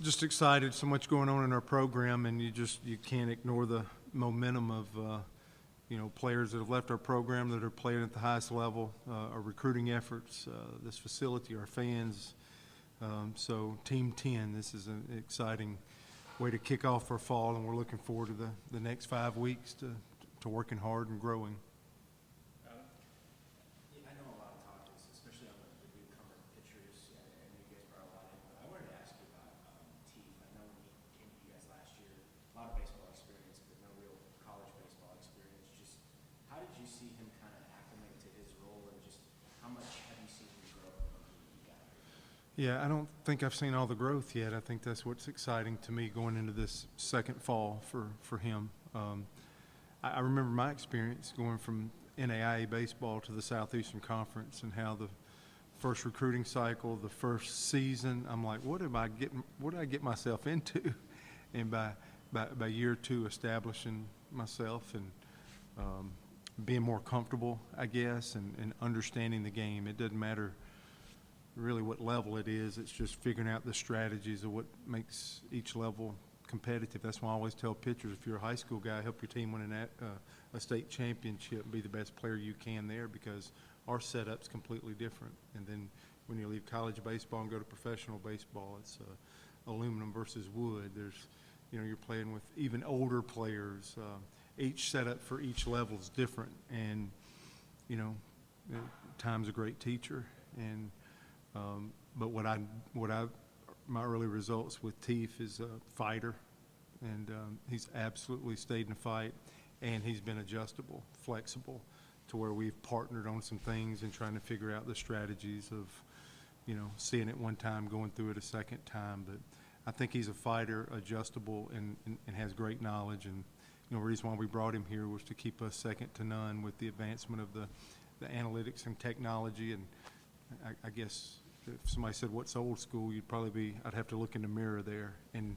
Just excited. So much going on in our program, and you can't ignore the momentum of players that have left our program that are playing at the highest level, our recruiting efforts, this facility, our fans. So Team 10, this is an exciting way to kick off our fall, and we're looking forward to the next 5 weeks to working hard and growing. Yeah, I know a lot of topics, especially on the newcomer pitchers, and you guys brought a lot in, but I wanted to ask you about Teef. I know when he came to you guys last year, a lot of baseball experience, but no real college baseball experience. Just how did you see him kind of acclimate to his role, and just how much have you seen him grow when he got here? Yeah, I don't think I've seen all the growth yet. I think that's what's exciting to me going into this second fall for him. I remember my experience going from NAIA baseball to the Southeastern Conference, and how the first recruiting cycle, the first season, I'm like, what did I get myself into? And by year two, establishing myself and being more comfortable, I guess, and understanding the game. It doesn't matter really what level it is. It's just figuring out the strategies of what makes each level competitive. That's why I always tell pitchers, if you're a high school guy, help your team win a state championship and be the best player you can there, because our setup's completely different. And then when you leave college baseball and go to professional baseball, it's aluminum versus wood. There's, you're playing with even older players. Each setup for each level is different, and time's a great teacher. And but my early results with Teef is a fighter, and he's absolutely stayed in the fight, and he's been adjustable, flexible, to where we've partnered on some things and trying to figure out the strategies of, seeing it one time, going through it a second time. But I think he's a fighter, adjustable, and has great knowledge. And the reason why we brought him here was to keep us second to none with the advancement of the analytics and technology. And I guess if somebody said what's old school, I'd have to look in the mirror there. And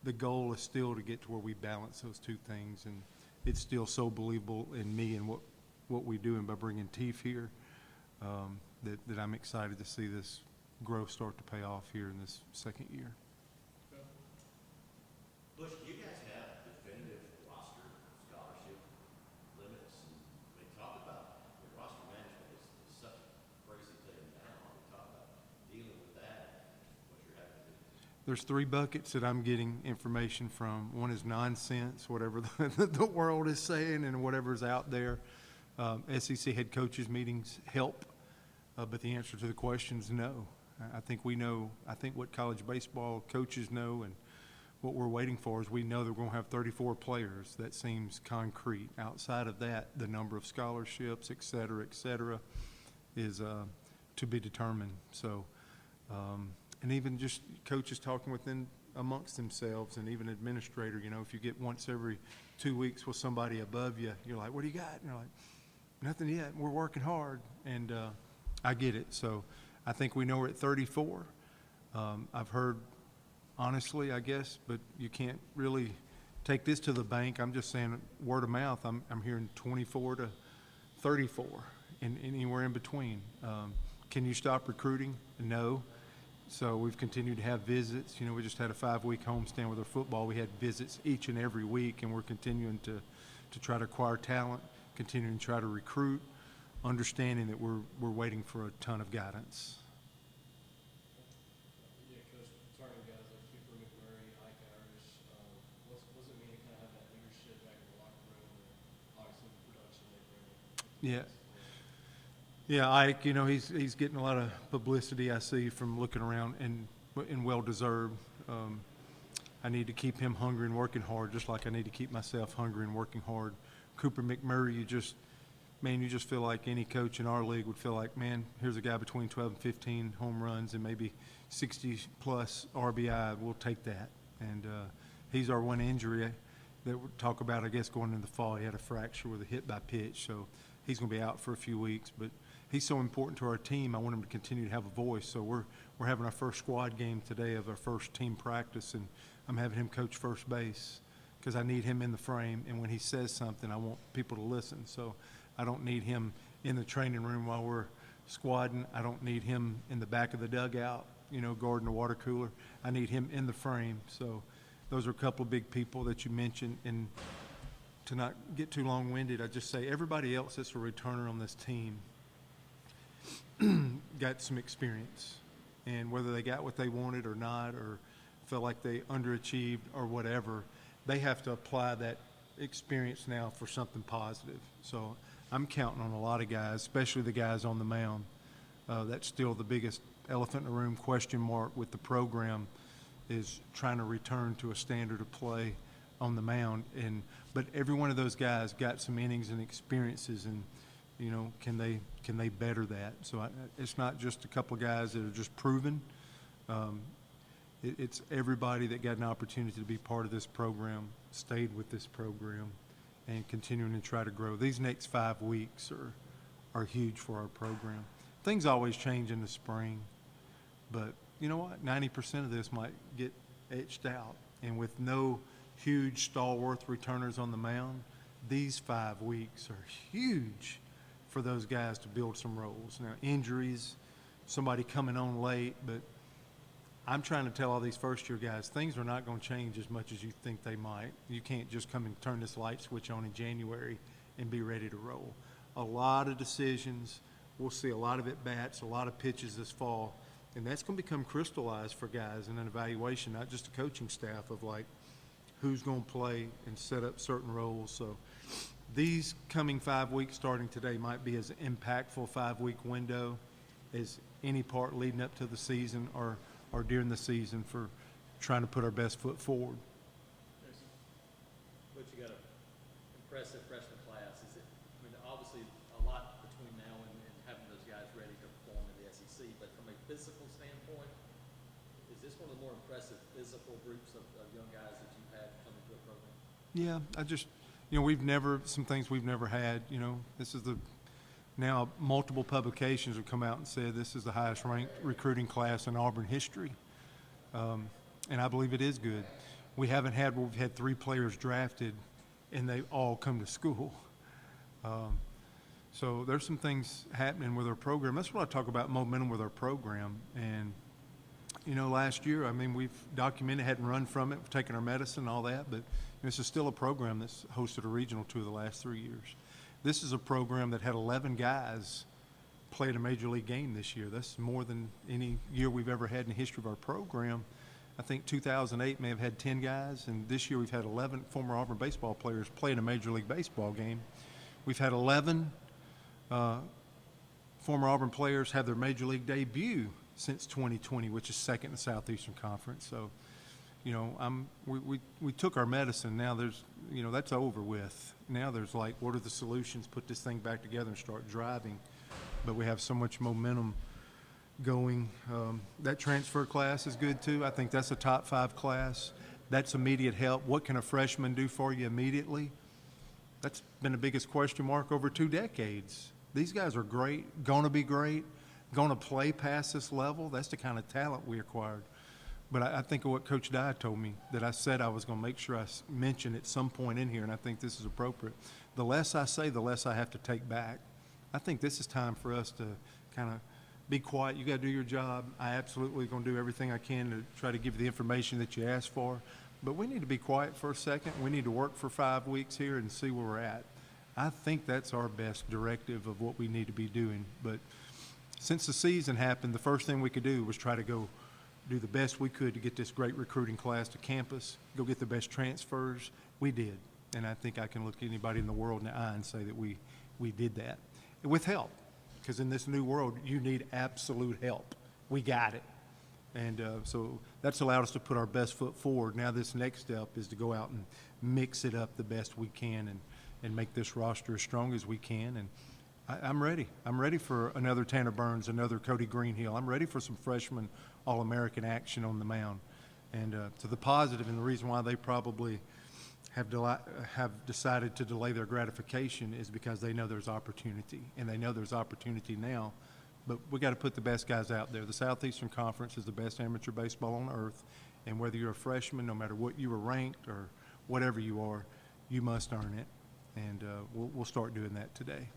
the goal is still to get to where we balance those two things, and it's still so believable in me and what we do. And by bringing Teef here, that I'm excited to see this growth start to pay off here in this second year. Butch, do you guys have definitive roster scholarship limits? And they talk about roster management is such a crazy thing now. We talk about dealing with that and what you're having to do. There's 3 buckets that I'm getting information from. One is nonsense, whatever the world is saying and whatever's out there. SEC head coaches meetings help, but the answer to the question is no. I think we know. I think what college baseball coaches know, and what we're waiting for is we know that we're going to have 34 players. That seems concrete. Outside of that, the number of scholarships, et cetera, is to be determined. So, and even just coaches talking amongst themselves, and even administrator, if you get once every 2 weeks with somebody above you, you're like, what do you got? And you're like, nothing yet. We're working hard. And I get it. So I think we know we're at 34. I've heard, honestly, I guess, but you can't really take this to the bank. I'm just saying word of mouth. I'm hearing 24 to 34 and anywhere in between. Can you stop recruiting? No. So we've continued to have visits. We just had a 5-week homestand with our football. We had visits each and every week, and we're continuing to try to acquire talent, continuing to try to recruit, understanding that we're waiting for a ton of guidance. Yeah, Coach, targeting guys like Cooper McMurray, Ike Irish, what's it mean to kind of have that leadership back in the locker room, and obviously the production they bring? Yeah. Yeah, Ike, he's getting a lot of publicity, I see, from looking around, and well-deserved. I need to keep him hungry and working hard, just like I need to keep myself hungry and working hard. Cooper McMurray, you just feel like any coach in our league would feel like, man, here's a guy between 12 and 15 home runs and maybe 60-plus RBI. We'll take that. And he's our one injury that we'll talk about, I guess, going into the fall. He had a fracture with a hit by pitch, so he's going to be out for a few weeks. But he's so important to our team. I want him to continue to have a voice. So we're having our first squad game today of our first team practice, and I'm having him coach first base because I need him in the frame. And when he says something, I want people to listen. So I don't need him in the training room while we're squadding. I don't need him in the back of the dugout. guarding the water cooler. I need him in the frame. So those are a couple of big people that you mentioned. And to not get too long-winded, I just say everybody else that's a returner on this team got some experience. And whether they got what they wanted or not, or felt like they underachieved or whatever, they have to apply that experience now for something positive. So I'm counting on a lot of guys, especially the guys on the mound. That's still the biggest elephant in the room question mark with the program, is trying to return to a standard of play on the mound. But every one of those guys got some innings and experiences, and can they better that? So it's not just a couple of guys that are just proven. It's everybody that got an opportunity to be part of this program, stayed with this program, and continuing to try to grow. These next 5 weeks are huge for our program. Things always change in the spring, but you know what? 90% of this might get etched out. And with no huge stalwart returners on the mound, these 5 weeks are huge for those guys to build some roles. Now, injuries, somebody coming on late, but I'm trying to tell all these first-year guys, things are not going to change as much as you think they might. You can't just come and turn this light switch on in January and be ready to roll. A lot of decisions. We'll see a lot of at-bats, a lot of pitches this fall, and that's going to become crystallized for guys in an evaluation, not just a coaching staff, of like who's going to play and set up certain roles. So these coming 5 weeks starting today might be as impactful 5-week window as any part leading up to the season or during the season for trying to put our best foot forward. But you got an impressive freshman class. Obviously a lot between now and having those guys ready to perform in the SEC, but from a physical standpoint, is this one of the more impressive physical groups of young guys that you've had coming to a program? Yeah, some things we've never had. This is now multiple publications have come out and said this is the highest ranked recruiting class in Auburn history. And I believe it is good. We've had 3 players drafted and they all come to school. So there's some things happening with our program. That's what I talk about, momentum with our program. And, last year, we've documented, hadn't run from it, taken our medicine and all that, but this is still a program that's hosted a regional 2 of the last 3 years. This is a program that had 11 guys play at a major league game this year. That's more than any year we've ever had in the history of our program. I think 2008 may have had 10 guys, and this year we've had 11 former Auburn baseball players play in a major league baseball game. We've had 11 former Auburn players have their major league debut since 2020, which is second in the Southeastern Conference. So, we took our medicine. Now there's, that's over with. Now there's like, what are the solutions? Put this thing back together and start driving. But we have so much momentum going. That transfer class is good too. I think that's a top 5 class. That's immediate help. What can a freshman do for you immediately? That's been the biggest question mark over 2 decades. These guys are great, going to be great, going to play past this level. That's the kind of talent we acquired. But I think of what Coach Dye told me that I said I was going to make sure I mention at some point in here, and I think this is appropriate. The less I say, the less I have to take back. I think this is time for us to kind of be quiet. You got to do your job. I absolutely going to do everything I can to try to give you the information that you asked for. But we need to be quiet for a second. We need to work for 5 weeks here and see where we're at. I think that's our best directive of what we need to be doing. But since the season happened, the first thing we could do was try to go do the best we could to get this great recruiting class to campus, go get the best transfers. We did. And I think I can look anybody in the world in the eye and say that we did that with help. Because in this new world, you need absolute help. We got it. And so that's allowed us to put our best foot forward. Now this next step is to go out and mix it up the best we can and make this roster as strong as we can. And I'm ready. I'm ready for another Tanner Burns, another Cody Greenhill. I'm ready for some freshman All-American action on the mound. And to the positive, and the reason why they probably have decided to delay their gratification is because they know there's opportunity, and they know there's opportunity now. But we got to put the best guys out there. The Southeastern Conference is the best amateur baseball on earth, and whether you're a freshman, no matter what you were ranked or whatever you are, you must earn it. And we'll start doing that today.